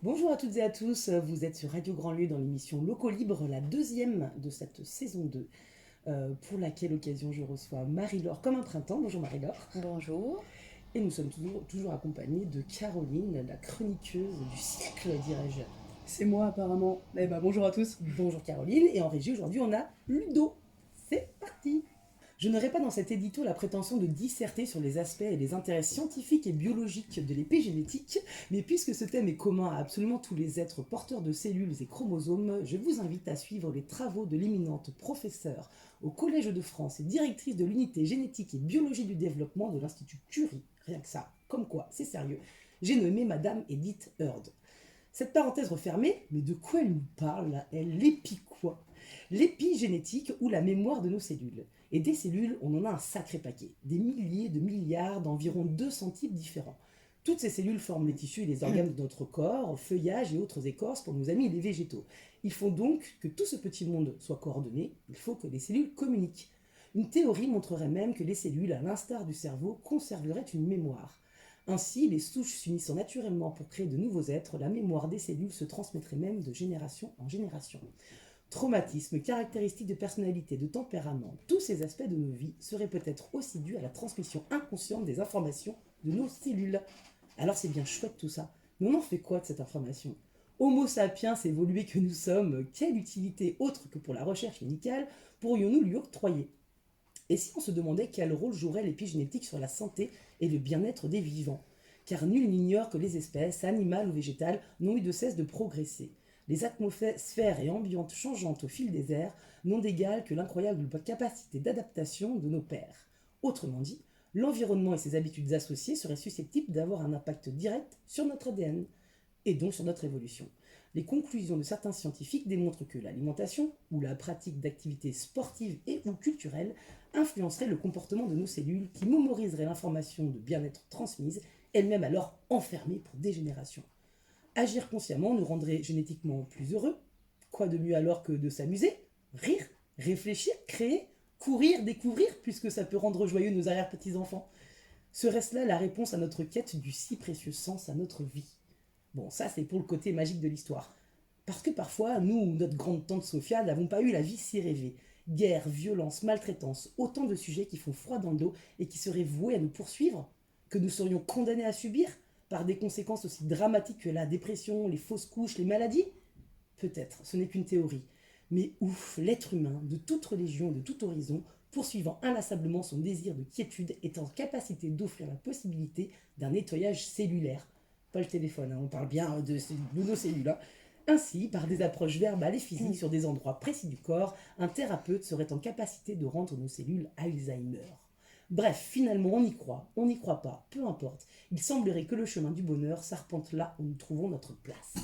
Bonjour à toutes et à tous, vous êtes sur Radio Grand Lieu dans l'émission Locaux Libres, la deuxième de cette saison 2, pour laquelle occasion je reçois Marie-Laure comme un printemps. Bonjour Marie-Laure. Bonjour. Et nous sommes toujours accompagnés de Caroline, la chroniqueuse du siècle, dirais-je. C'est moi apparemment. Eh ben bonjour à tous. Bonjour Caroline, et en régie aujourd'hui on a Ludo. C'est parti. Je n'aurai pas dans cet édito la prétention de disserter sur les aspects et les intérêts scientifiques et biologiques de l'épigénétique, mais puisque ce thème est commun à absolument tous les êtres porteurs de cellules et chromosomes, je vous invite à suivre les travaux de l'éminente professeure au Collège de France et directrice de l'unité génétique et biologie du développement de l'Institut Curie. Rien que ça, comme quoi, c'est sérieux. J'ai nommé Madame Edith Heard. Cette parenthèse refermée, mais de quoi elle nous parle là? Elle épie quoi? L'épigénétique ou la mémoire de nos cellules. Et des cellules, on en a un sacré paquet. Des milliers de milliards d'environ 200 types différents. Toutes ces cellules forment les tissus et les organes de notre corps, feuillage et autres écorces pour nos amis les végétaux. Il faut donc que tout ce petit monde soit coordonné, il faut que les cellules communiquent. Une théorie montrerait même que les cellules, à l'instar du cerveau, conserveraient une mémoire. Ainsi, les souches s'unissant naturellement pour créer de nouveaux êtres, la mémoire des cellules se transmettrait même de génération en génération. Traumatisme, caractéristiques de personnalité, de tempérament, tous ces aspects de nos vies seraient peut-être aussi dus à la transmission inconsciente des informations de nos cellules. Alors c'est bien chouette tout ça, mais on en fait quoi de cette information? Homo sapiens évolués que nous sommes, quelle utilité autre que pour la recherche médicale pourrions-nous lui octroyer? Et si on se demandait quel rôle jouerait l'épigénétique sur la santé et le bien-être des vivants? Car nul n'ignore que les espèces, animales ou végétales, n'ont eu de cesse de progresser. Les atmosphères et ambiantes changeantes au fil des airs n'ont d'égal que l'incroyable capacité d'adaptation de nos pères. Autrement dit, l'environnement et ses habitudes associées seraient susceptibles d'avoir un impact direct sur notre ADN et donc sur notre évolution. Les conclusions de certains scientifiques démontrent que l'alimentation ou la pratique d'activités sportives et ou culturelles influencerait le comportement de nos cellules qui mémoriseraient l'information de bien-être transmise, elles-mêmes alors enfermées pour des générations. Agir consciemment nous rendrait génétiquement plus heureux. Quoi de mieux alors que de s'amuser, rire, réfléchir, créer, courir, découvrir, puisque ça peut rendre joyeux nos arrière-petits-enfants? Serait-ce là la réponse à notre quête du si précieux sens à notre vie? Bon, ça c'est pour le côté magique de l'histoire. Parce que parfois, nous ou notre grande tante Sophia n'avons pas eu la vie si rêvée. Guerre, violence, maltraitance, autant de sujets qui font froid dans le dos et qui seraient voués à nous poursuivre, que nous serions condamnés à subir par des conséquences aussi dramatiques que la dépression, les fausses couches, les maladies? Peut-être, ce n'est qu'une théorie. Mais ouf, l'être humain, de toute religion, de tout horizon, poursuivant inlassablement son désir de quiétude, est en capacité d'offrir la possibilité d'un nettoyage cellulaire. Pas le téléphone, hein, on parle bien de nos cellules. Hein. Ainsi, par des approches verbales et physiques sur des endroits précis du corps, un thérapeute serait en capacité de rendre nos cellules Alzheimer. Bref, finalement, on y croit, on n'y croit pas, peu importe. Il semblerait que le chemin du bonheur s'arpente là où nous trouvons notre place.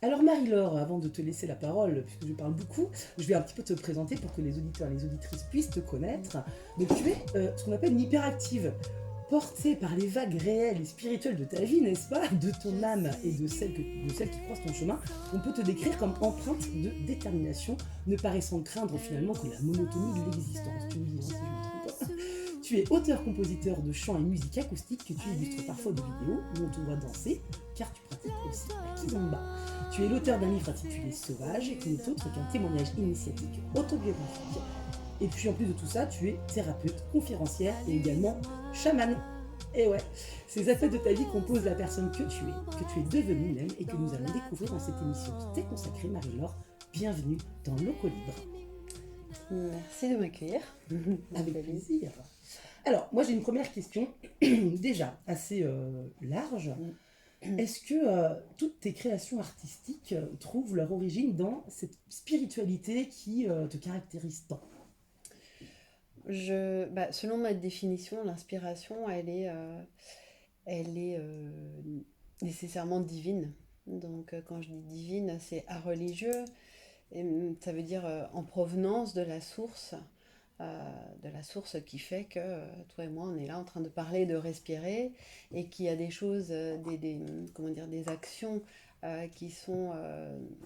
Alors Marie-Laure, avant de te laisser la parole, puisque je parle beaucoup, je vais un petit peu te présenter pour que les auditeurs et les auditrices puissent te connaître. Donc tu es ce qu'on appelle une hyperactive, portée par les vagues réelles et spirituelles de ta vie, n'est-ce pas? De ton âme et de celle qui croisent ton chemin, on peut te décrire comme empreinte de détermination, ne paraissant craindre finalement que la monotonie de l'existence. Tu me dis, si je me trompe pas. Tu es auteur-compositeur de chants et musique acoustique que tu illustres parfois de vidéos où on te voit danser, car tu pratiques aussi la kizomba. Tu es l'auteur d'un livre intitulé Sauvage, qui n'est autre qu'un témoignage initiatique autobiographique. Et puis en plus de tout ça, tu es thérapeute, conférencière et également chamane. Et ouais, ces aspects de ta vie composent la personne que tu es devenue même et que nous allons découvrir dans cette émission qui t'est consacrée, Marie-Laure. Bienvenue dans Locaux Libres. Merci de m'accueillir. Avec plaisir. Alors, moi j'ai une première question, déjà assez large. Est-ce que toutes tes créations artistiques trouvent leur origine dans cette spiritualité qui te caractérise tant? Selon ma définition, l'inspiration, elle est nécessairement divine. Donc, quand je dis divine, c'est à religieux. Et, ça veut dire en provenance de la source qui fait que toi et moi, on est là en train de parler, de respirer, et qu'il y a des choses, comment dire, des actions qui sont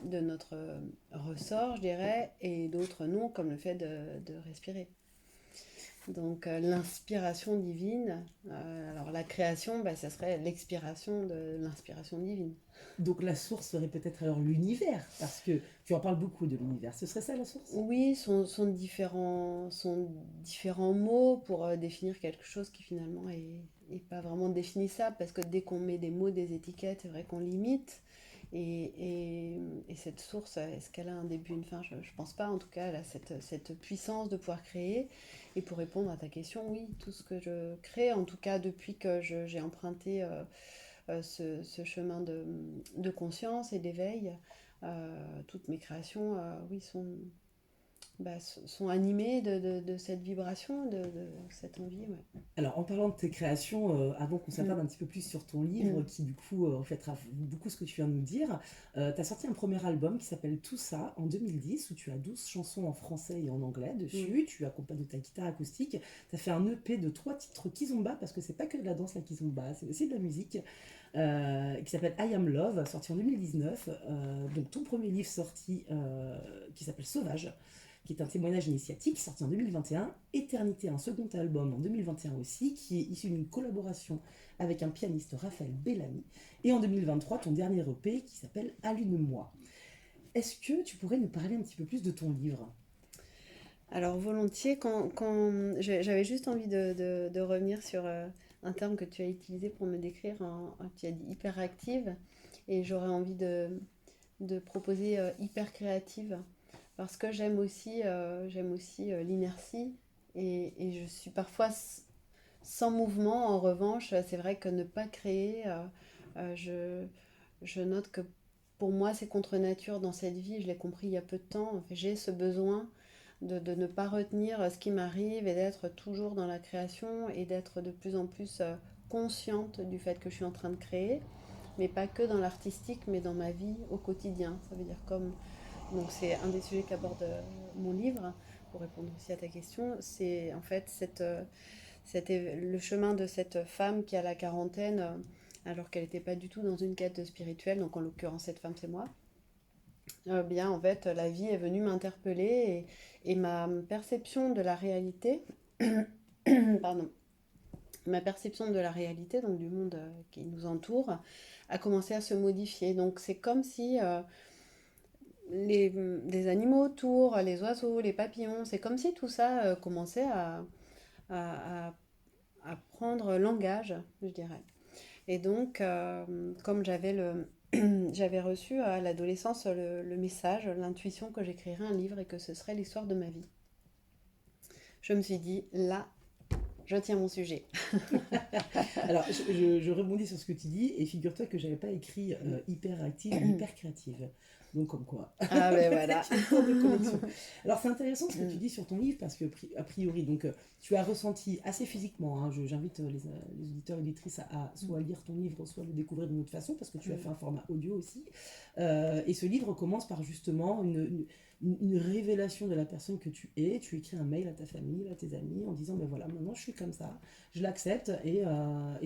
de notre ressort, je dirais, et d'autres non, comme le fait de respirer. Donc l'inspiration divine, alors la création, ça serait l'expiration de l'inspiration divine. Donc la source serait peut-être alors l'univers, parce que tu en parles beaucoup de l'univers. Ce serait ça la source? Oui, sont différents mots pour définir quelque chose qui finalement est pas vraiment définissable, parce que dès qu'on met des mots, des étiquettes, c'est vrai qu'on limite. Et cette source, est-ce qu'elle a un début, une fin? Je ne pense pas. En tout cas, elle a cette puissance de pouvoir créer. Et pour répondre à ta question, oui, tout ce que je crée, en tout cas depuis que j'ai emprunté ce chemin de conscience et d'éveil, toutes mes créations, oui, sont animées de cette vibration, de cette envie. Ouais. Alors, en parlant de tes créations, avant qu'on s'attarde un petit peu plus sur ton livre, Mm. qui du coup reflètera beaucoup ce que tu viens de nous dire, tu as sorti un premier album qui s'appelle Tout ça en 2010, où tu as 12 chansons en français et en anglais dessus. Tu accompagnes de ta guitare acoustique. Tu as fait un EP de 3 titres kizomba, parce que c'est pas que de la danse la kizomba, c'est aussi de la musique, qui s'appelle I Am Love, sorti en 2019. Donc, ton premier livre sorti, qui s'appelle Sauvage, qui est un témoignage initiatique, sorti en 2021, Éternité, un second album en 2021 aussi, qui est issu d'une collaboration avec un pianiste, Raphaël Bellamy, et en 2023, ton dernier EP qui s'appelle Allume-moi. Est-ce que tu pourrais nous parler un petit peu plus de ton livre? Alors volontiers, quand j'avais juste envie de revenir sur un terme que tu as utilisé pour me décrire, tu as dit hyperactive, et j'aurais envie de proposer hyper créative, parce que j'aime aussi l'inertie, et je suis parfois sans mouvement. En revanche, c'est vrai que ne pas créer, euh, je, je note que pour moi c'est contre nature dans cette vie, je l'ai compris il y a peu de temps. En fait, j'ai ce besoin de ne pas retenir ce qui m'arrive et d'être toujours dans la création et d'être de plus en plus consciente du fait que je suis en train de créer, mais pas que dans l'artistique, mais dans ma vie au quotidien. Ça veut dire comme... Donc c'est un des sujets qu'aborde mon livre, pour répondre aussi à ta question. C'est en fait le chemin de cette femme qui a la quarantaine, alors qu'elle n'était pas du tout dans une quête spirituelle, donc en l'occurrence cette femme c'est moi. Bien en fait la vie est venue m'interpeller, et ma perception de la réalité, pardon, ma perception de la réalité, donc du monde qui nous entoure, a commencé à se modifier. Donc c'est comme si les animaux autour, les oiseaux, les papillons, c'est comme si tout ça commençait à, à- à prendre langage, je dirais. Et donc, comme j'avais reçu à l'adolescence le message, l'intuition que j'écrirais un livre et que ce serait l'histoire de ma vie, je me suis dit, là, je tiens mon sujet. Alors, je rebondis sur ce que tu dis, et figure-toi que j'avais pas écrit hyper active, mais hyper créative. Donc, comme quoi, Ah ben voilà. peut-être une forme de connexion. Alors, c'est intéressant ce que tu dis sur ton livre, parce que, a priori, donc, tu as ressenti assez physiquement, hein, j'invite les auditeurs et auditrices à soit lire ton livre, soit le découvrir d'une autre façon, parce que tu as fait un format audio aussi. Et ce livre commence par justement une révélation de la personne que tu es. Tu écris un mail à ta famille, à tes amis, en disant, ben voilà, maintenant je suis comme ça, je l'accepte, et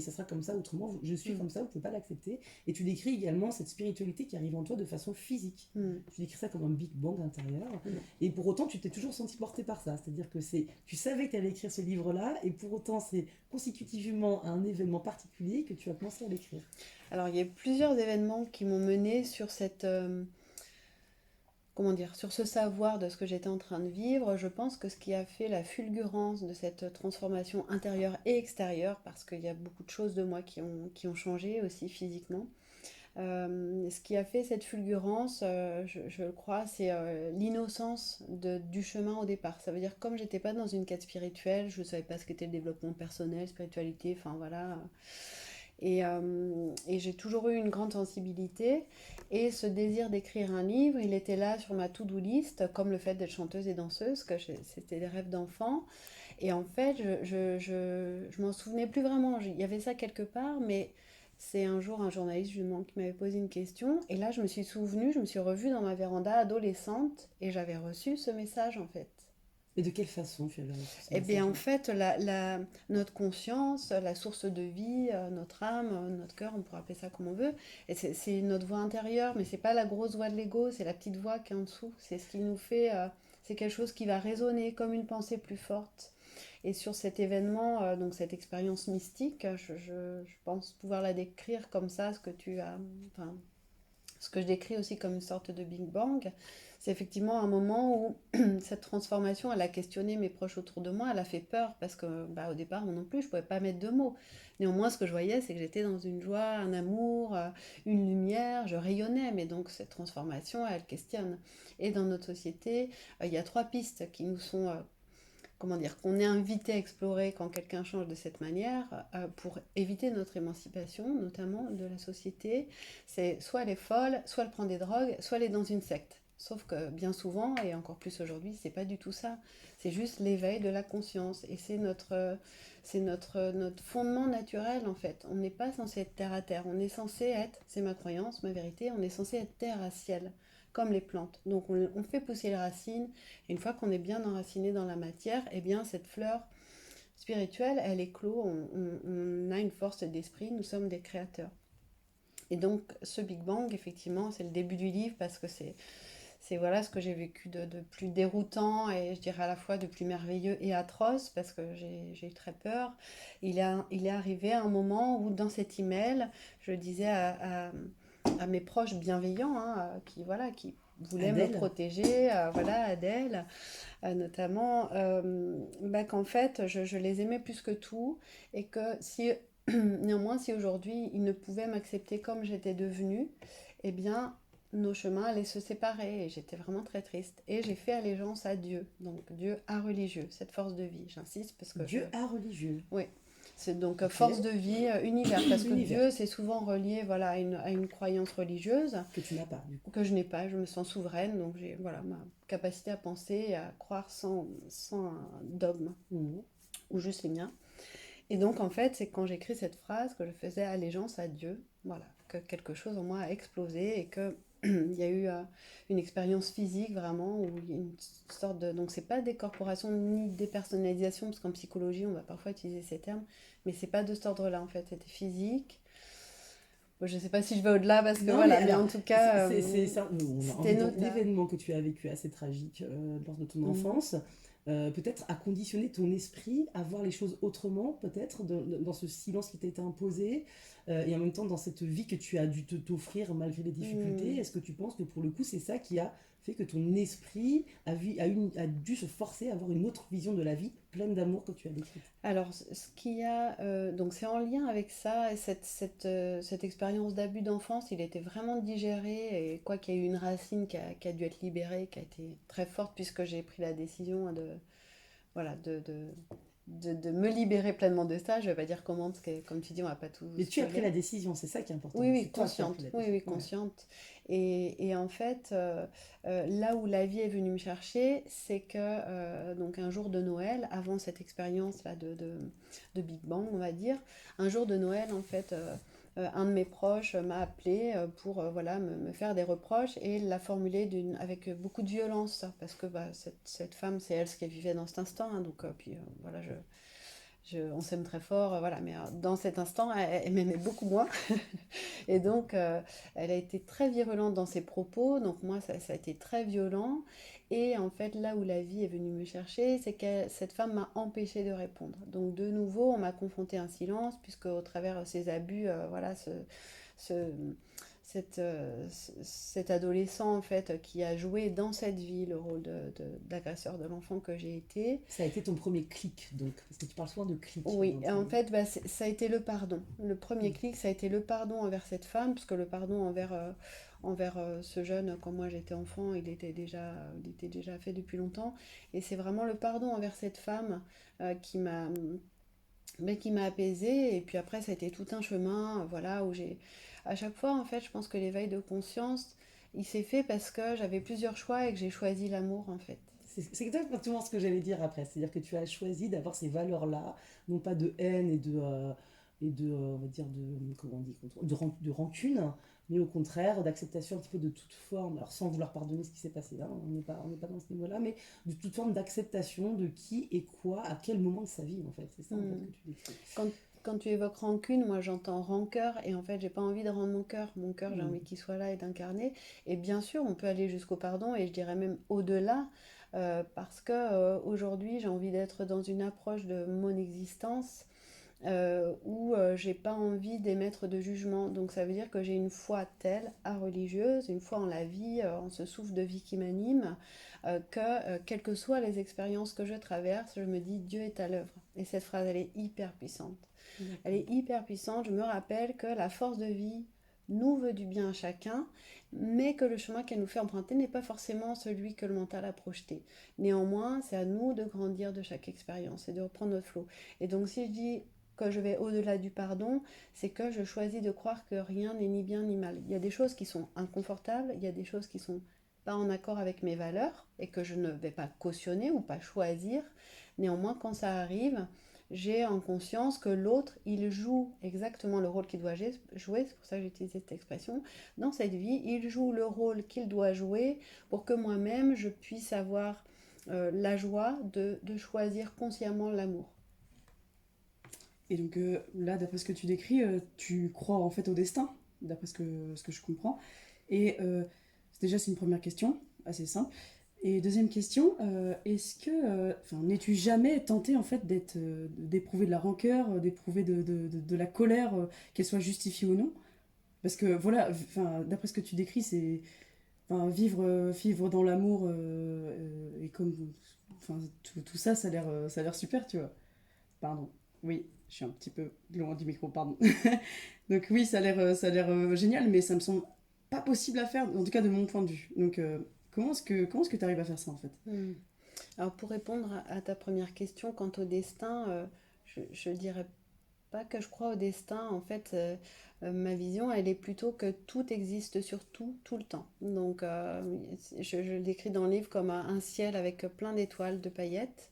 ça sera comme ça, autrement je suis comme ça, vous ne pouvez pas l'accepter. Et tu décris également cette spiritualité qui arrive en toi de façon physique. Tu décris ça comme un Big Bang intérieur, et pour autant tu t'es toujours senti porté par ça, c'est-à-dire que tu savais que tu allais écrire ce livre-là, et pour autant c'est constitutivement un événement particulier que tu as commencé à l'écrire. Alors, il y a eu plusieurs événements qui m'ont menée sur comment dire, sur ce savoir de ce que j'étais en train de vivre. Je pense que ce qui a fait la fulgurance de cette transformation intérieure et extérieure, parce qu'il y a beaucoup de choses de moi qui ont changé aussi physiquement. Ce qui a fait cette fulgurance, je le crois, c'est l'innocence du chemin au départ. Ça veut dire, comme j'étais pas dans une quête spirituelle, je ne savais pas ce qu'était le développement personnel, spiritualité, enfin voilà. Et j'ai toujours eu une grande sensibilité. Et ce désir d'écrire un livre, il était là sur ma to-do list, comme le fait d'être chanteuse et danseuse, que c'était des rêves d'enfant. Et en fait, je m'en souvenais plus vraiment. Il y avait ça quelque part, mais c'est un jour un journaliste justement qui m'avait posé une question. Et là, je me suis souvenue, je me suis revue dans ma véranda adolescente, et j'avais reçu ce message en fait. Et de quelle façon tu avais reçu ce Eh bien, en message-là? fait, notre conscience, la source de vie, notre âme, notre cœur, on pourrait appeler ça comme on veut, et c'est notre voix intérieure, mais c'est pas la grosse voix de l'ego, c'est la petite voix qui est en dessous. C'est ce qui nous fait, c'est quelque chose qui va résonner comme une pensée plus forte. Et sur cet événement, donc cette expérience mystique, je pense pouvoir la décrire comme ça, enfin, ce que je décris aussi comme une sorte de Big Bang. C'est effectivement un moment où cette transformation, elle a questionné mes proches autour de moi, elle a fait peur parce que au départ, moi non plus, je ne pouvais pas mettre de mots. Néanmoins, ce que je voyais, c'est que j'étais dans une joie, un amour, une lumière, je rayonnais, mais donc cette transformation, elle questionne. Et dans notre société, il y a trois pistes qui nous sont comment dire, qu'on est invité à explorer quand quelqu'un change de cette manière pour éviter notre émancipation, notamment de la société. C'est soit elle est folle, soit elle prend des drogues, soit elle est dans une secte. Sauf que bien souvent, et encore plus aujourd'hui, c'est pas du tout ça. C'est juste l'éveil de la conscience. Et c'est notre fondement naturel en fait. On n'est pas censé être terre à terre. On est censé être, c'est ma croyance, ma vérité, on est censé être terre à ciel, comme les plantes. Donc on fait pousser les racines. Et une fois qu'on est bien enraciné dans la matière, eh bien cette fleur spirituelle, elle éclot. On a une force d'esprit. Nous sommes des créateurs. Et donc, ce Big Bang, effectivement, c'est le début du livre parce que c'est voilà ce que j'ai vécu de plus déroutant et je dirais à la fois de plus merveilleux et atroce parce que j'ai eu très peur. Il est arrivé un moment où, dans cet email, je disais à mes proches bienveillants, hein, qui voulaient me Adèle, protéger, voilà, Adèle, notamment, qu'en fait, je les aimais plus que tout et que si néanmoins, si aujourd'hui ils ne pouvaient m'accepter comme j'étais devenue, eh bien, nos chemins allaient se séparer et j'étais vraiment très triste. Et j'ai fait allégeance à Dieu, donc Dieu à religieux, cette force de vie. J'insiste parce que Dieu a religieux. oui, c'est donc Ok. force de vie, univers, parce que L'univers, Dieu c'est souvent relié voilà, à une croyance religieuse que tu n'as pas, du coup. que je n'ai pas. Je me sens souveraine, donc j'ai voilà ma capacité à penser et à croire sans un dogme Mhm. ou juste les miens. Et donc, en fait, c'est quand j'écris cette phrase que je faisais allégeance à Dieu, voilà, que quelque chose en moi a explosé et que il y a eu une expérience physique vraiment où il y a une sorte de... Donc, c'est pas décorporation ni dépersonnalisation, parce qu'en psychologie, on va parfois utiliser ces termes, mais c'est pas de cet ordre-là, en fait. C'était physique. Bon, je sais pas si je vais au-delà, parce que Non, mais voilà, mais alors, en tout cas, c'est ça. On a c'était envie notable. l'événement que tu as vécu assez tragique lors de ton Mhm. enfance, peut-être a conditionné ton esprit à voir les choses autrement, peut-être, dans ce silence qui t'a été imposé, et en même temps dans cette vie que tu as dû t'offrir malgré les difficultés. Mhm. Est-ce que tu penses que pour le coup, c'est ça qui a fait que ton esprit a dû se forcer à avoir une autre vision de la vie, pleine d'amour que tu as décrite? Alors, ce qu'il y a, donc c'est en lien avec ça, et cette expérience d'abus d'enfance, il était vraiment digéré, et quoi qu'il y ait eu une racine qui a dû être libérée, qui a été très forte, puisque j'ai pris la décision voilà, de me libérer pleinement de ça. Je ne vais pas dire comment, parce que comme tu dis, on va pas tout Mais tu as pris spoiler. la décision, c'est ça qui est important. Oui, oui, C'est toi qui as pris consciente. la Oui, décision. oui, Ouais. consciente. Et en fait, là où la vie est venue me chercher, c'est que donc un jour de Noël, avant cette expérience-là de Big Bang, on va dire, un jour de Noël, en fait, un de mes proches m'a appelé pour voilà, me faire des reproches et l'a formulé avec beaucoup de violence, parce que cette femme, c'est elle ce qu'elle vivait dans cet instant. Hein, donc, puis voilà, on s'aime très fort, voilà, mais dans cet instant, elle m'aimait beaucoup moins. Et donc, elle a été très virulente dans ses propos, donc moi, ça a été très violent. Et en fait, là où la vie est venue me chercher, c'est que cette femme m'a empêchée de répondre. Donc, de nouveau, on m'a confronté à un silence, puisque au travers de ces abus, voilà, ce, cet adolescent, en fait, qui a joué dans cette vie le rôle d'agresseur de l'enfant que j'ai été, Ça a été ton premier clic, donc, parce que tu parles souvent de clic oui, dans et ton... en fait, ça a été le pardon. Le premier clic, ça a été le pardon envers cette femme, parce que le pardon envers ce jeune, quand moi j'étais enfant, il était déjà fait depuis longtemps. Et c'est vraiment le pardon envers cette femme qui m'a apaisée. Et puis après, ça a été tout un chemin, voilà, où j'ai... À chaque fois, en fait, je pense que l'éveil de conscience, il s'est fait parce que j'avais plusieurs choix et que j'ai choisi l'amour, en fait. C'est exactement ce que j'allais dire après. C'est-à-dire que tu as choisi d'avoir ces valeurs-là, non pas de haine on va dire, comment on dit, de rancune, mais au contraire, d'acceptation un petit peu de toute forme, alors sans vouloir pardonner ce qui s'est passé, hein, on n'est pas dans ce niveau-là, mais de toute forme d'acceptation de qui et quoi, à quel moment de sa vie, en fait. C'est ça, en fait, Hmm. que tu décris. Quand, quand tu évoques rancune, moi j'entends rancœur et en fait j'ai pas envie de rendre mon cœur. Mon cœur, j'ai Mm. envie qu'il soit là et d'incarner. Et bien sûr, on peut aller jusqu'au pardon et je dirais même au-delà parce que aujourd'hui j'ai envie d'être dans une approche de mon existence où j'ai pas envie d'émettre de jugement. Donc ça veut dire que j'ai une foi telle, religieuse, une foi en la vie, en ce souffle de vie qui m'anime, quelles que soient les expériences que je traverse, je me dis Dieu est à l'œuvre. Et cette phrase, elle est hyper puissante. Elle est hyper puissante. Je me rappelle que la force de vie nous veut du bien à chacun, mais que le chemin qu'elle nous fait emprunter n'est pas forcément celui que le mental a projeté. Néanmoins, c'est à nous de grandir de chaque expérience et de reprendre notre flot. Et donc si je dis que je vais au-delà du pardon, c'est que je choisis de croire que rien n'est ni bien ni mal. Il y a des choses qui sont inconfortables, il y a des choses qui sont pas en accord avec mes valeurs et que je ne vais pas cautionner ou pas choisir. Néanmoins, quand ça arrive, j'ai en conscience que l'autre, il joue exactement le rôle qu'il doit jouer, c'est pour ça que j'ai utilisé cette expression, dans cette vie, il joue le rôle qu'il doit jouer pour que moi-même, je puisse avoir la joie de choisir consciemment l'amour. Et donc là, d'après ce que tu décris, tu crois en fait au destin, d'après ce que je comprends. Et c'est une première question, assez simple. Et deuxième question, est-ce que, n'es-tu jamais tenté en fait d'éprouver de la rancœur, d'éprouver de la colère, qu'elle soit justifiée ou non? Parce que voilà, d'après ce que tu décris, c'est vivre dans l'amour et comme tout ça, ça a l'air super, tu vois. Pardon. Oui, je suis un petit peu loin du micro, pardon. Donc oui, ça a l'air génial, mais ça me semble pas possible à faire, en tout cas de mon point de vue. Donc comment est-ce que tu arrives à faire ça en fait? Alors pour répondre à ta première question quant au destin, je dirais pas que je crois au destin. En fait, ma vision, elle est plutôt que tout existe sur tout, tout le temps. Donc je le décris dans le livre comme un ciel avec plein d'étoiles, de paillettes.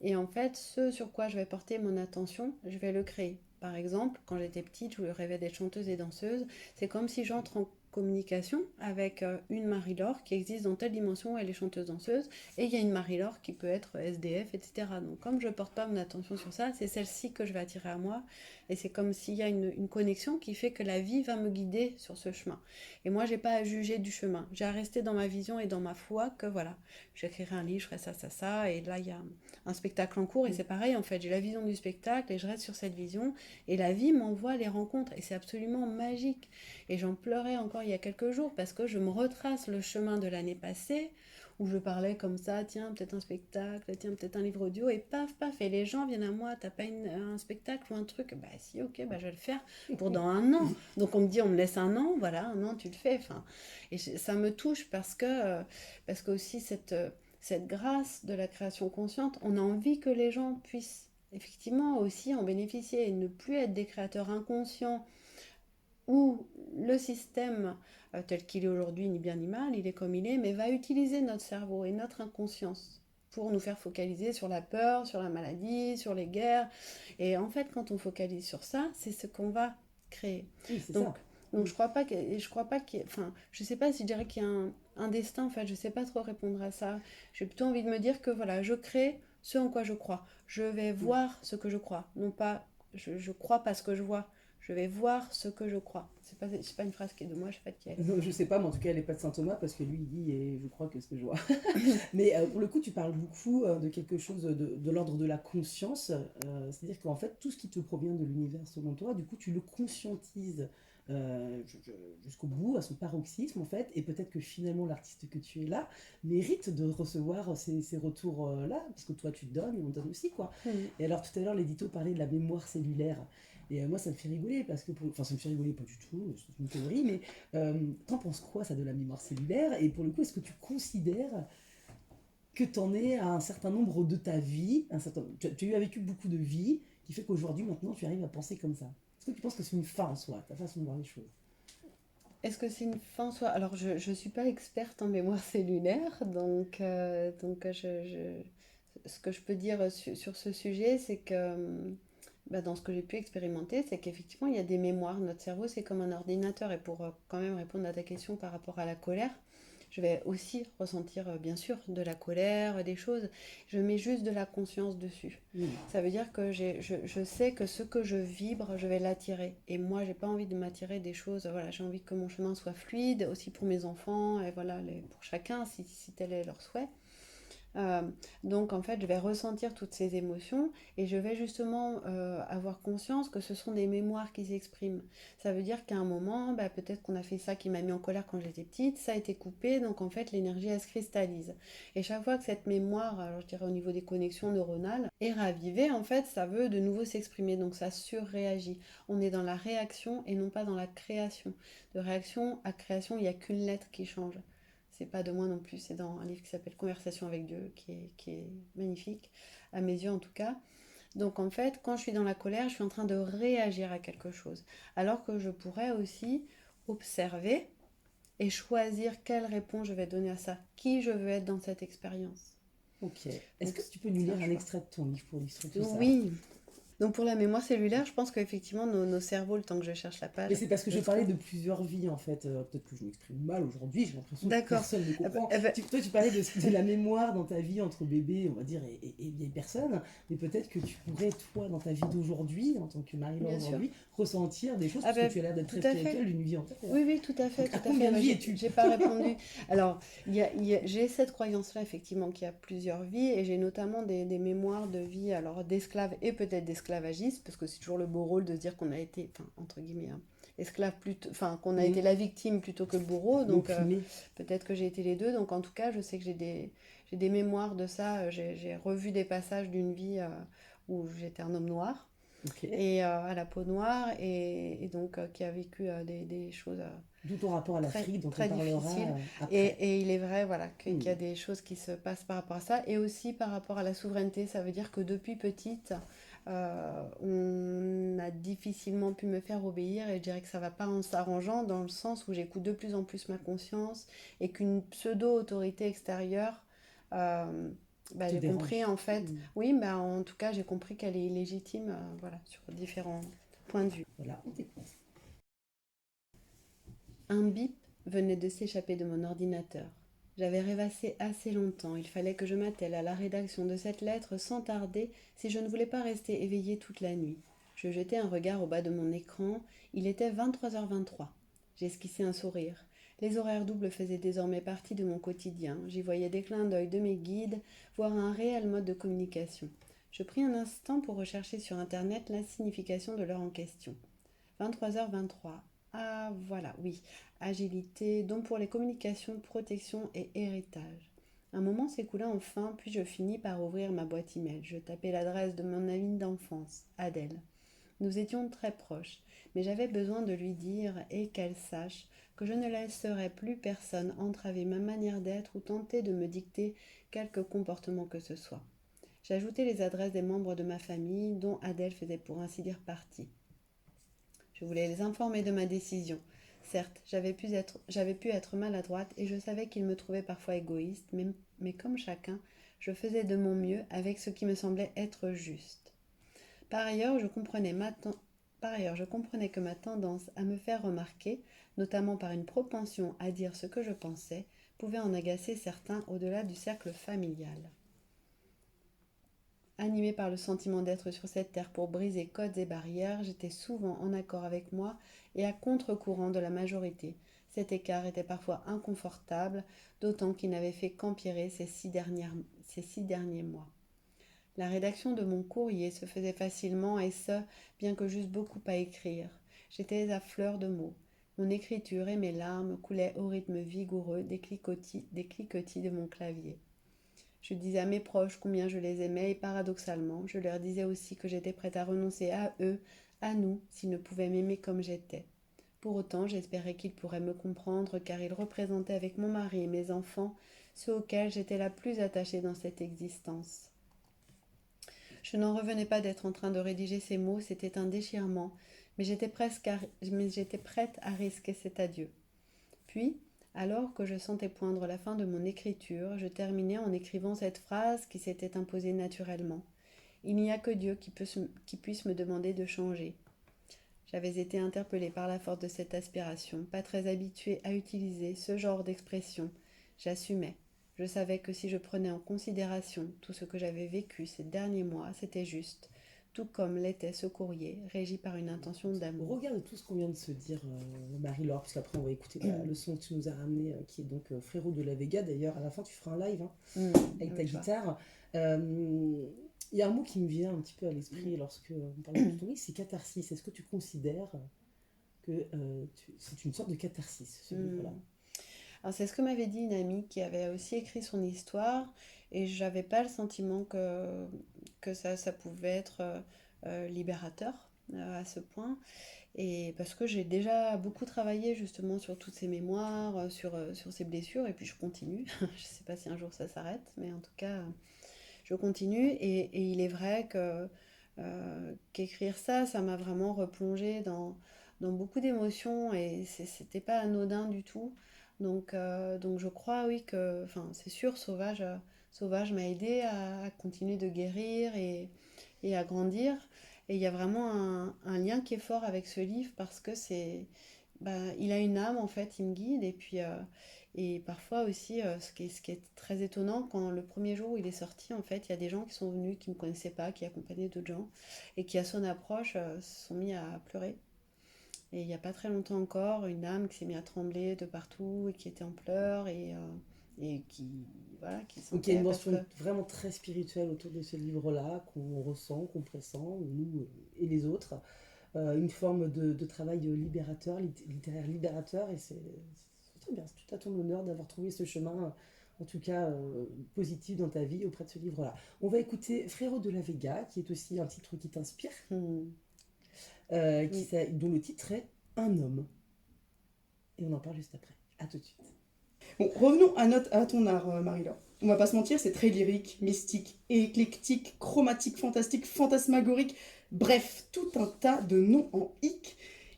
Et en fait, ce sur quoi je vais porter mon attention, je vais le créer. Par exemple, quand j'étais petite, je rêvais d'être chanteuse et danseuse. C'est comme si j'entre en communication avec une Marie-Laure qui existe dans telle dimension où elle est chanteuse-danseuse, et il y a une Marie-Laure qui peut être SDF, etc. Donc comme je ne porte pas mon attention sur ça, c'est celle-ci que je vais attirer à moi, et c'est comme s'il y a une connexion qui fait que la vie va me guider sur ce chemin. Et moi, j'ai pas à juger du chemin, j'ai à rester dans ma vision et dans ma foi que voilà, j'écrirai un livre, je ferai ça, ça, ça, et là il y a un spectacle en cours, et c'est pareil en fait, j'ai la vision du spectacle et je reste sur cette vision, et la vie m'envoie les rencontres, et c'est absolument magique. Et j'en pleurais encore il y a quelques jours parce que je me retrace le chemin de l'année passée où je parlais comme ça, tiens, peut-être un spectacle, tiens, peut-être un livre audio, et paf, paf, et les gens viennent à moi, t'as pas un spectacle ou un truc? Bah si, ok, bah je vais le faire pour dans un an. Donc on me dit, on me laisse un an, voilà, un an, tu le fais. Enfin, et ça me touche parce que aussi cette grâce de la création consciente, on a envie que les gens puissent effectivement aussi en bénéficier et ne plus être des créateurs inconscients où le système tel qu'il est aujourd'hui, ni bien ni mal, il est comme il est, mais va utiliser notre cerveau et notre inconscience pour nous faire focaliser sur la peur, sur la maladie, sur les guerres. Et en fait, quand on focalise sur ça, c'est ce qu'on va créer. Oui, c'est Donc, ça. donc je crois pas qu'il y ait, enfin, je sais pas si je dirais qu'il y a un destin, en fait, je sais pas trop répondre à ça. J'ai plutôt envie de me dire que voilà, je crée ce en quoi je crois. Je vais voir ce que je crois, non pas je crois pas ce que je vois. Je vais voir ce que je crois. C'est pas une phrase qui est de moi, je sais pas de qui elle est. Non, je sais pas, mais en tout cas, elle n'est pas de saint Thomas parce que lui, il dit et je crois que ce que je vois. Mais pour le coup, tu parles beaucoup de quelque chose de l'ordre de la conscience. C'est-à-dire qu'en fait, tout ce qui te provient de l'univers selon toi, du coup, tu le conscientises jusqu'au bout, à son paroxysme, en fait. Et peut-être que finalement, l'artiste que tu es là mérite de recevoir ces retours-là, parce que toi, tu donnes et on donne aussi, quoi. Et alors, tout à l'heure, l'édito parlait de la mémoire cellulaire. Et moi, ça me fait rigoler parce que, enfin, ça me fait rigoler pas du tout, c'est une théorie, mais t'en penses quoi, ça, de la mémoire cellulaire? Et pour le coup, est-ce que tu considères que t'en es à un certain nombre de ta vie, tu as vécu beaucoup de vie, qui fait qu'aujourd'hui, maintenant, tu arrives à penser comme ça? Est-ce que tu penses que c'est une fin en soi, ta façon de voir les choses? Est-ce que c'est une fin en soi? Alors, je ne suis pas experte en mémoire cellulaire, ce que je peux dire sur ce sujet, c'est que bah, dans ce que j'ai pu expérimenter, c'est qu'effectivement, il y a des mémoires. Notre cerveau, c'est comme un ordinateur. Et pour quand même répondre à ta question par rapport à la colère, je vais aussi ressentir, bien sûr, de la colère, des choses. Je mets juste de la conscience dessus. Ça veut dire que je sais que ce que je vibre, je vais l'attirer. Et moi, j'ai pas envie de m'attirer des choses. Voilà, j'ai envie que mon chemin soit fluide, aussi pour mes enfants, et voilà, pour chacun, si tel est leur souhait. Euh, donc en fait, je vais ressentir toutes ces émotions et je vais justement avoir conscience que ce sont des mémoires qui s'expriment. Ça veut dire qu'à un moment, bah, peut-être qu'on a fait ça qui m'a mis en colère quand j'étais petite, ça a été coupé, donc en fait l'énergie elle se cristallise. Et chaque fois que cette mémoire, alors je dirais au niveau des connexions neuronales, est ravivée, en fait ça veut de nouveau s'exprimer, donc ça surréagit. On est dans la réaction et non pas dans la création. De réaction à création, il n'y a qu'une lettre qui change. C'est pas de moi non plus, c'est dans un livre qui s'appelle Conversation avec Dieu, qui est magnifique, à mes yeux en tout cas. Donc en fait, quand je suis dans la colère, je suis en train de réagir à quelque chose. Alors que je pourrais aussi observer et choisir quelle réponse je vais donner à ça, qui je veux être dans cette expérience. Ok. Est-ce Donc que tu peux nous c'est lire un un choix. extrait de ton livre pour illustrer tout ça? Oui. Donc pour la mémoire cellulaire, je pense qu'effectivement nos cerveaux, le temps que je cherche la Mais page, c'est parce que je je parlais trouve. de plusieurs vies en fait. Peut-être que je m'exprime mal aujourd'hui, j'ai l'impression que D'accord. personne ne Eh ben, comprend. eh ben, Toi, tu parlais de la mémoire dans ta vie entre bébé, on va dire, et vieille personne. Mais peut-être que tu pourrais, toi, dans ta vie d'aujourd'hui, en tant que Marie-Laure bien sûr. aujourd'hui, ressentir des choses, Ah parce que ben, tu as l'air d'être tout très à fait. spirituelle d'une vie antérieure. Oui, oui, tout à fait, Donc à tout à fait. combien de Bah, vies es-tu? j'ai pas répondu. Alors, j'ai cette croyance-là, effectivement, qu'il y a plusieurs vies, et j'ai notamment des mémoires de vie, alors d'esclaves et peut-être d'esclavagistes, parce que c'est toujours le beau rôle de se dire qu'on a été, enfin, entre guillemets, hein, esclave plutôt, enfin, qu'on a été Mhm. la victime plutôt que le bourreau, donc L'opprimé. peut-être que j'ai été les deux. Donc, en tout cas, je sais que j'ai des mémoires de ça. J'ai revu des passages d'une vie où j'étais un homme noir Ok. et à la peau noire et donc qui a vécu des choses D'où ton rapport à très, l'Afrique dont on très parlera difficiles. après. Et il est vrai voilà, qu'il y a Hmm. des choses qui se passent par rapport à ça et aussi par rapport à la souveraineté. Ça veut dire que depuis petite, on a difficilement pu me faire obéir et je dirais que ça va pas en s'arrangeant dans le sens où j'écoute de plus en plus ma conscience et qu'une pseudo-autorité extérieure, euh, bah, Te j'ai compris dérange. en fait, Hmm. oui, bah, en tout cas j'ai compris qu'elle est illégitime voilà, sur différents points de vue. Voilà, on t'écoute. Un bip venait de s'échapper de mon ordinateur. J'avais rêvassé assez longtemps, il fallait que je m'attelle à la rédaction de cette lettre sans tarder si je ne voulais pas rester éveillée toute la nuit. Je jetai un regard au bas de mon écran, il était 23h23. J'esquissai un sourire. Les horaires doubles faisaient désormais partie de mon quotidien, j'y voyais des clins d'œil de mes guides, voire un réel mode de communication. Je pris un instant pour rechercher sur internet la signification de l'heure en question. 23h23. Ah voilà, oui. Agilité, don pour les communications, protection et héritage. Un moment s'écoula enfin, puis je finis par ouvrir ma boîte email. Je tapais l'adresse de mon amie d'enfance, Adèle. Nous étions très proches, mais j'avais besoin de lui dire et qu'elle sache que je ne laisserais plus personne entraver ma manière d'être ou tenter de me dicter quelque comportement que ce soit. J'ajoutai les adresses des membres de ma famille dont Adèle faisait pour ainsi dire partie. Je voulais les informer de ma décision. Certes, j'avais pu être maladroite et je savais qu'ils me trouvaient parfois égoïste, mais comme chacun, je faisais de mon mieux avec ce qui me semblait être juste. Par ailleurs, Par ailleurs, je comprenais que ma tendance à me faire remarquer, notamment par une propension à dire ce que je pensais, pouvait en agacer certains au-delà du cercle familial. Animée par le sentiment d'être sur cette terre pour briser codes et barrières, j'étais souvent en accord avec moi et à contre-courant de la majorité. Cet écart était parfois inconfortable, d'autant qu'il n'avait fait qu'empirer ces 6 derniers mois. La rédaction de mon courrier se faisait facilement et ce, bien que j'eusse beaucoup à écrire. J'étais à fleur de mots. Mon écriture et mes larmes coulaient au rythme vigoureux des cliquetis de mon clavier. Je disais à mes proches combien je les aimais et paradoxalement, je leur disais aussi que j'étais prête à renoncer à eux, à nous, s'ils ne pouvaient m'aimer comme j'étais. Pour autant, j'espérais qu'ils pourraient me comprendre car ils représentaient avec mon mari et mes enfants ceux auxquels j'étais la plus attachée dans cette existence. Je n'en revenais pas d'être en train de rédiger ces mots, c'était un déchirement, mais j'étais prête à risquer cet adieu. Puis, alors que je sentais poindre la fin de mon écriture, je terminai en écrivant cette phrase qui s'était imposée naturellement. Il n'y a que Dieu qui puisse me demander de changer. J'avais été interpellée par la force de cette aspiration, pas très habituée à utiliser ce genre d'expression. J'assumais. Je savais que si je prenais en considération tout ce que j'avais vécu ces derniers mois, c'était juste. tout comme l'était ce courrier, régi par une intention d'amour. Regarde tout ce qu'on vient de se dire, Marie-Laure, parce qu'après on va écouter le son que tu nous as ramené, qui est donc Frérot de la Vega. D'ailleurs, à la fin, tu feras un live avec ta guitare. Il y a un mot qui me vient un petit peu à l'esprit lorsque on parle de ton livre, c'est catharsis. Est-ce que tu considères que c'est une sorte de catharsis, ce livre-là? Alors c'est ce que m'avait dit une amie qui avait aussi écrit son histoire, et j'avais pas le sentiment que ça pouvait être libérateur à ce point. Et parce que j'ai déjà beaucoup travaillé justement sur toutes ces mémoires, sur ces blessures, et puis je continue. Je sais pas si un jour ça s'arrête, mais en tout cas, je continue. Et il est vrai qu'écrire ça m'a vraiment replongé dans beaucoup d'émotions, et c'était pas anodin du tout. Donc je crois, oui, que, enfin, c'est sûr, Sauvage m'a aidé à continuer de guérir et à grandir. Et il y a vraiment un lien qui est fort avec ce livre parce que il a une âme en fait, il me guide. Et puis, et parfois aussi, ce qui est très étonnant, quand le premier jour où il est sorti, en fait, il y a des gens qui sont venus, qui ne me connaissaient pas, qui accompagnaient d'autres gens, et qui à son approche se sont mis à pleurer. Et il n'y a pas très longtemps encore, une âme qui s'est mise à trembler de partout et qui était en pleurs et qui, voilà, qui Donc il y a sentait une parce mention que... vraiment très spirituelle autour de ce livre-là, qu'on ressent, qu'on pressent, nous et les autres. Une forme de travail libérateur, littéraire libérateur, et c'est très bien, c'est tout à ton honneur d'avoir trouvé ce chemin, en tout cas positif dans ta vie auprès de ce livre-là. On va écouter Frérot de la Vega, qui est aussi un titre qui t'inspire, dont le titre est Un homme. Et on en parle juste après. À tout de suite. Bon, revenons à ton art, Marie-Laure. On va pas se mentir, c'est très lyrique, mystique, éclectique, chromatique, fantastique, fantasmagorique, bref, tout un tas de noms en hic.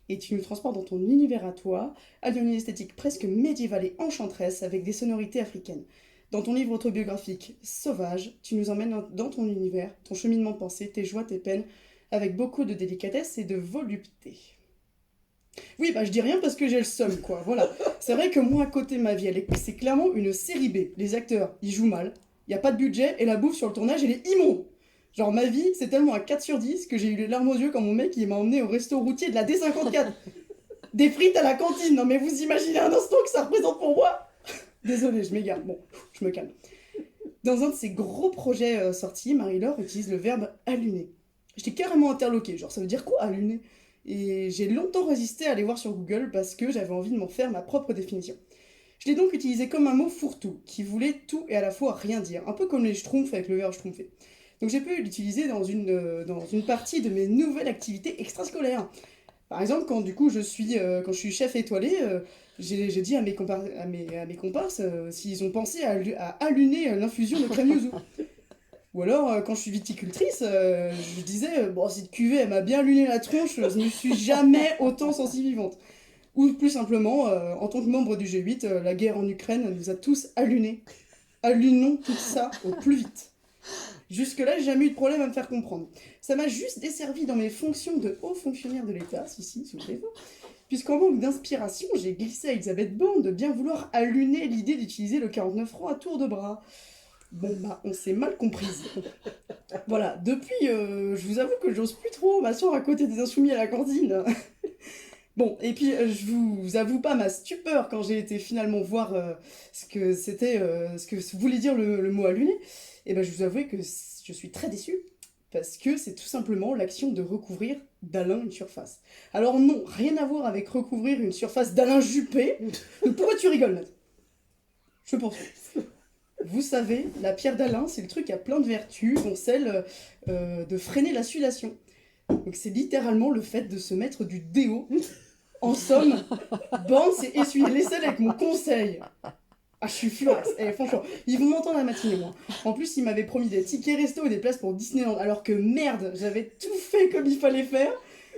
Et tu nous transportes dans ton univers à toi, alliant une esthétique presque médiévale et enchanteresse avec des sonorités africaines. Dans ton livre autobiographique Sauvage, tu nous emmènes dans ton univers, ton cheminement de pensée, tes joies, tes peines, avec beaucoup de délicatesse et de volupté. Oui, bah je dis rien parce que j'ai le seum, quoi, voilà. C'est vrai que moi, à côté de ma vie, c'est clairement une série B. Les acteurs, ils jouent mal, il n'y a pas de budget, et la bouffe sur le tournage, elle est immonde. Genre, ma vie, c'est tellement un 4 sur 10 que j'ai eu les larmes aux yeux quand mon mec, il m'a emmené au resto routier de la D54. Des frites à la cantine, non mais vous imaginez un instant que ça représente pour moi? Désolée, je m'égare, bon, je me calme. Dans un de ses gros projets sortis, Marie-Laure utilise le verbe alluner. J'étais carrément interloquée, genre ça veut dire quoi alluner? Et j'ai longtemps résisté à aller voir sur Google parce que j'avais envie de m'en faire ma propre définition. Je l'ai donc utilisé comme un mot fourre-tout, qui voulait tout et à la fois rien dire, un peu comme les schtroumpfs avec le verbe schtroumpfer. Donc j'ai pu l'utiliser dans une partie de mes nouvelles activités extrascolaires. Par exemple, quand du coup je suis chef étoilé, j'ai dit à mes comparses s'ils ont pensé à allumer l'infusion de crème yuzu. Ou alors, quand je suis viticultrice, je disais, bon, cette cuvée, elle m'a bien luné la tronche, je ne suis jamais autant sentie vivante. Ou plus simplement, en tant que membre du G8, la guerre en Ukraine nous a tous allunés. Allunons tout ça au plus vite. Jusque-là, j'ai jamais eu de problème à me faire comprendre. Ça m'a juste desservi dans mes fonctions de haut fonctionnaire de l'État, souvenez-vous, puisqu'en manque d'inspiration, j'ai glissé à Elisabeth Borne de bien vouloir allumer l'idée d'utiliser le 49 francs à tour de bras. Bon, bah, on s'est mal comprise. Voilà, depuis, je vous avoue que j'ose plus trop m'asseoir à côté des insoumis à la cantine. Bon, et puis, je vous avoue pas ma stupeur quand j'ai été finalement voir ce que voulait dire le mot allumer. Et ben, je vous avoue que je suis très déçue, parce que c'est tout simplement l'action de recouvrir d'Alain une surface. Alors non, rien à voir avec recouvrir une surface d'Alain Juppé. Donc pourquoi tu rigoles, Nat? Je poursuis. Vous savez, la pierre d'Alain, c'est le truc à plein de vertus, dont celle de freiner la sudation. Donc c'est littéralement le fait de se mettre du déo. En somme, Borne s'est essuyé les selles avec mon conseil. Ah, je suis furax. Et franchement, ils vont m'entendre la matinée, moi. En plus, ils m'avaient promis des tickets resto et des places pour Disneyland, alors que merde, j'avais tout fait comme il fallait faire.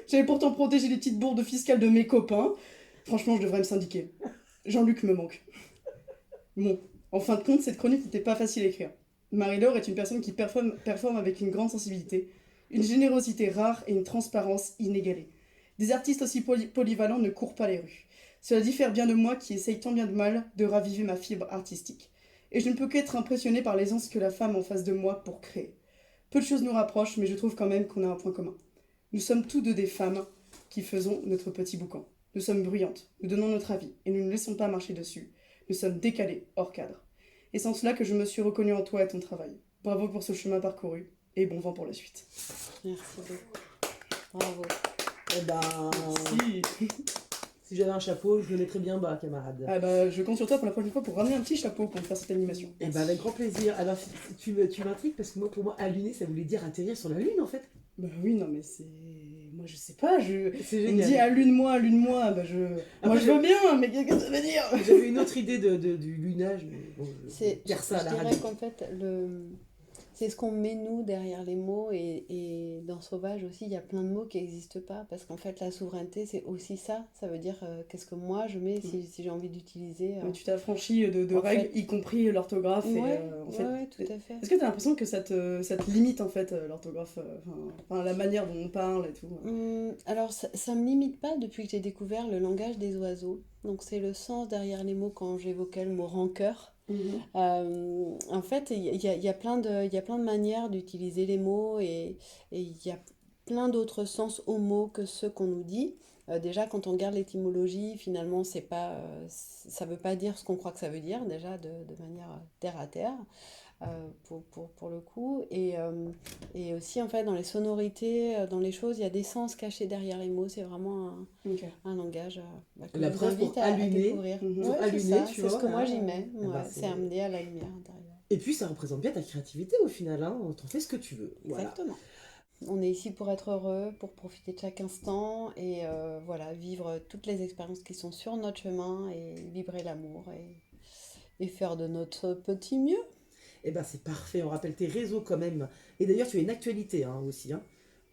J'avais pourtant protégé les petites bourdes fiscales de mes copains. Franchement, je devrais me syndiquer. Jean-Luc me manque. Bon, en fin de compte, cette chronique n'était pas facile à écrire. Marie-Laure est une personne qui performe avec une grande sensibilité, une générosité rare et une transparence inégalée. Des artistes aussi polyvalents ne courent pas les rues. Cela diffère bien de moi qui essaye tant bien de mal de raviver ma fibre artistique. Et je ne peux qu'être impressionné par l'aisance que la femme en face de moi pour créer. Peu de choses nous rapprochent, mais je trouve quand même qu'on a un point commun. Nous sommes tous deux des femmes qui faisons notre petit boucan. Nous sommes bruyantes, nous donnons notre avis, et nous ne laissons pas marcher dessus. Nous sommes décalées, hors cadre. Et c'est en cela que je me suis reconnue en toi et ton travail. Bravo pour ce chemin parcouru, et bon vent pour la suite. Merci beaucoup. Bravo. Eh ben, si j'avais un chapeau, je le mettrais bien bas, camarade. Ah bah, je compte sur toi pour la prochaine fois pour ramener un petit chapeau pour faire cette animation. Eh ben, avec grand plaisir. Alors, tu m'intrigues parce que pour moi, alluner, ça voulait dire atterrir sur la Lune, en fait. Bah oui, non mais c'est... Moi je sais pas, C'est on me génial. dit allume-moi, bah je... Après, Moi je veux bien, mais qu'est-ce que ça veut dire? J'avais une autre idée du lunage, mais bon, je perds ça à la je dirais radio. qu'en fait, c'est ce qu'on met nous derrière les mots et dans Sauvage aussi, il y a plein de mots qui n'existent pas parce qu'en fait, la souveraineté, c'est aussi ça. Ça veut dire qu'est-ce que moi je mets si j'ai envie d'utiliser. Mais tu t'es affranchi de en règles, fait- y compris l'orthographe. Ouais, en fait, ouais, tout à fait. est-ce que tu as l'impression que ça te limite en fait l'orthographe, enfin, la manière dont on parle et tout? Alors, ça me limite pas depuis que j'ai découvert le langage des oiseaux. Donc, c'est le sens derrière les mots quand j'évoquais le mot rancœur. En fait, il y a plein de manières d'utiliser les mots et il y a plein d'autres sens aux mots que ceux qu'on nous dit. Déjà, quand on regarde l'étymologie, finalement, ça veut pas dire ce qu'on croit que ça veut dire, déjà, de manière terre à terre, pour le coup. Et aussi, en fait, dans les sonorités, dans les choses, il y a des sens cachés derrière les mots. C'est vraiment Ok. un langage que La je vous preuve invite pour à allumer, découvrir. pour Ouais, c'est allumer, ça, tu c'est ce vois, que moi ah, j'y mets. eh ben, Ouais, c'est- c'est amené à la lumière intérieure. Et puis, ça représente bien ta créativité au final, hein. T'en fais ce que tu veux. Voilà. Exactement. On est ici pour être heureux, pour profiter de chaque instant et voilà, vivre toutes les expériences qui sont sur notre chemin et vibrer l'amour et faire de notre petit mieux. Eh ben, c'est parfait. On rappelle tes réseaux quand même. Et d'ailleurs, tu as une actualité hein, aussi. Hein.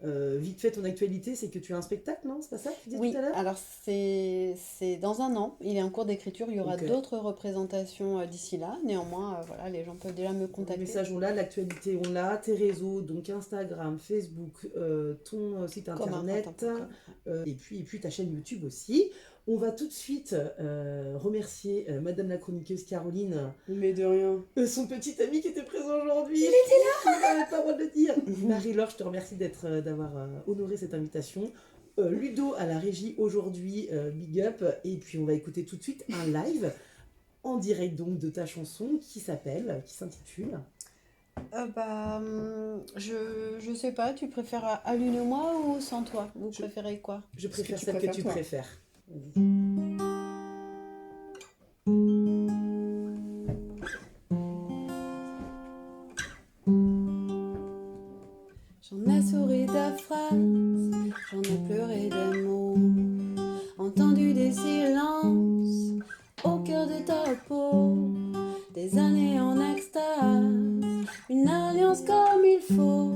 Vite fait, ton actualité, c'est que tu as un spectacle, non? C'est pas ça que tu disais Oui, tout à l'heure? alors c'est dans un an, il est en cours d'écriture, il y aura Ok. d'autres représentations d'ici là. Néanmoins, voilà, les gens peuvent déjà me Le contacter. message, on l'a, l'actualité, on l'a, tes réseaux, donc Instagram, Facebook, ton site Comme un internet, printemps.com. et puis ta chaîne YouTube aussi. On va tout de suite remercier Madame la chroniqueuse Caroline, Mais de rien. son petit ami qui était présent aujourd'hui. Il était là. On n'avait pas le droit de le dire. Marie-Laure, je te remercie d'avoir honoré cette invitation. Ludo à la régie aujourd'hui, big up. Et puis on va écouter tout de suite un live en direct donc de ta chanson qui s'intitule. Je sais pas, tu préfères Allume-moi ou Sans toi? Vous préférez quoi? Je préfère tu celle que préfères, tu toi préfères. J'en ai souri ta phrase, j'en ai pleuré des mots, entendu des silences au cœur de ta peau, des années en extase, une alliance comme il faut.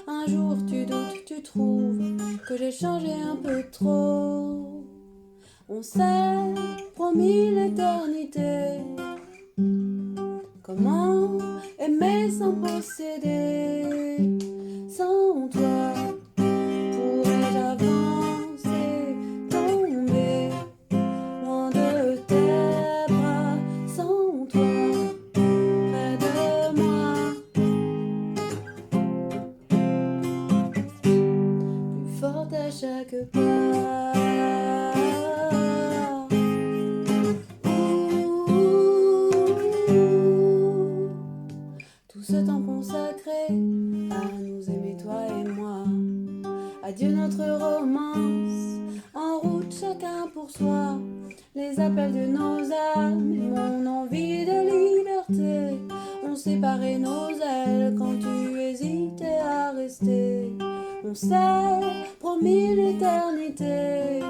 Un jour tu doutes, tu trouves que j'ai changé un peu trop. On s'est promis l'éternité. Comment aimer sans posséder? Sans toi, pourrais-je avancer, tomber loin de tes bras? Sans toi, près de moi, plus forte à chaque pas. Tout ce temps consacré à nous aimer toi et moi. Adieu notre romance, en route chacun pour soi. Les appels de nos âmes et mon envie de liberté ont séparé nos ailes quand tu hésitais à rester. On s'est promis l'éternité.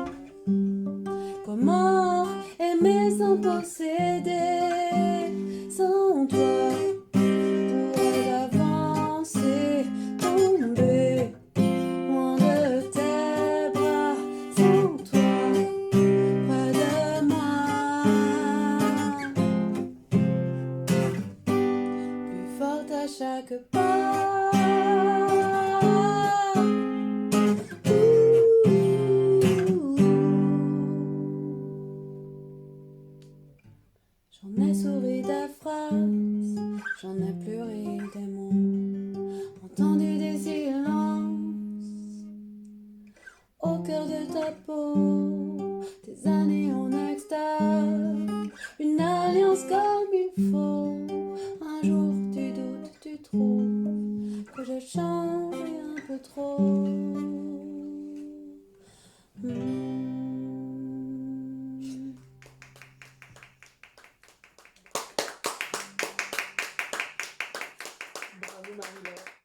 Comment aimer sans posséder? Sans toi, pourrais-je avancer, tomber loin de tes bras? Sans toi, près de moi, plus forte à chaque pas. J'en faut, des années en extase, une alliance comme il faut. Un jour tu doutes, tu trouves que j'ai changé un peu trop. Bravo Marie-Laure.